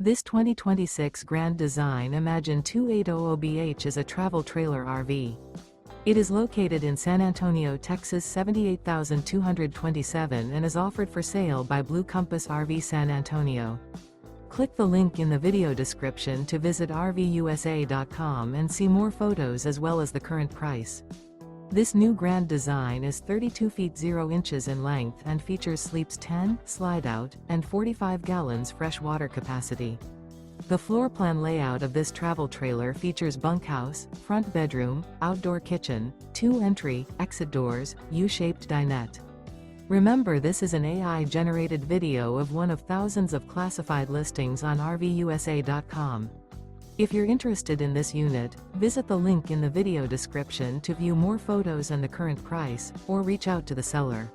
This 2026 Grand Design Imagine 2800BH is a travel trailer RV. It is located in San Antonio, Texas 78227 and is offered for sale by Blue Compass RV San Antonio. Click the link in the video description to visit RVUSA.com and see more photos as well as the current price. This new Grand Design is 32 feet 0 inches in length and features sleeps 10, slide-out, and 45 gallons fresh water capacity. The floor plan layout of this travel trailer features bunkhouse, front bedroom, outdoor kitchen, 2 entry, exit doors, U-shaped dinette. Remember, this is an AI-generated video of one of thousands of classified listings on RVUSA.com. If you're interested in this unit, visit the link in the video description to view more photos and the current price, or reach out to the seller.